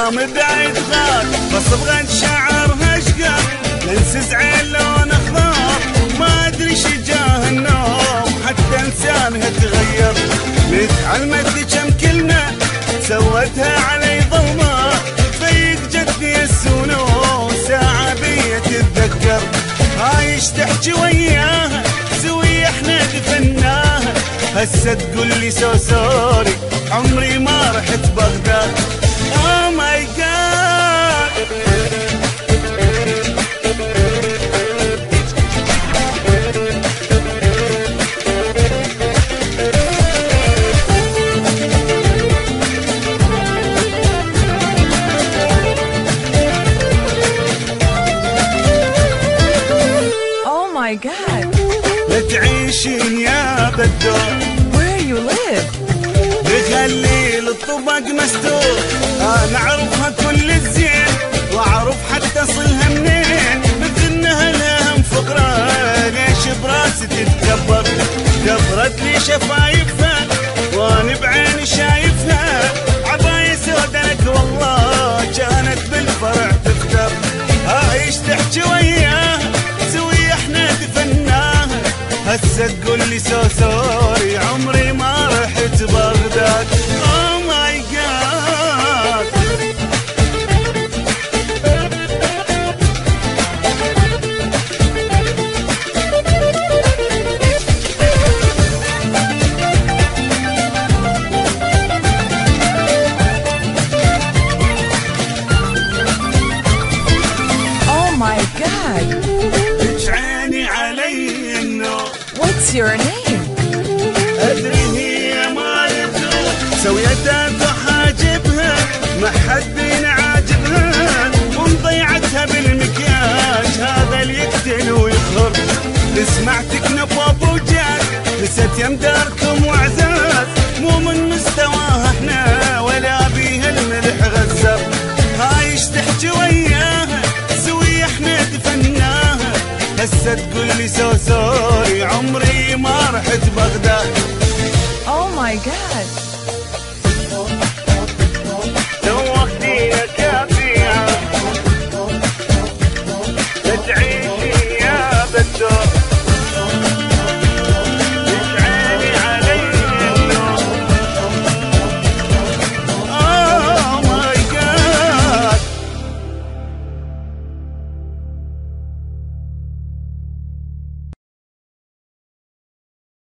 قام بعيد غاد فصبغت شعرها اشقر لنسز عين لون اخضر ما ادري ايش جاه النوم حتى لسانها تغير متعلمت كم كلمه سوتها علي ظلمه فيق جدي السنو ساعه بي تتذكر عايش تحكي وياها سوي احنا دفناها هسه تقول لي سوري عمري ما رحت بغداد. Oh my God Oh my God لا تعيشين يا بدور Where you live بخلي الطبق مستور انا اعرفها كل الزين واعرف حتى اصلها منين مثلنها لها فقره ليش براسي تتكبر كبرت لي شفايفها وانا بعيني شايفها عباية سودا لك والله كانت بالفرع تفتر عايش تحكي وياها سوي احنا دفناها هسه تقول لي سوري عمري ما رحت بغداد. Oh my God Oh my God تجعيني علي النور What's your name ادري هي ما تروح سويتها تحاجبها ما حد بين عاجبها ومضيعتها بالمكياج هذا اللي يقتل ويقهر سمعتك نبوب وجاك نسيت يم داركم وعزاز مو من مستواها احنا ولا بيها الملح غزر عايش تحكي وياها سوي احنا دفناها هسه تقول لي سوري عمري ما رحت بغداد. Oh my God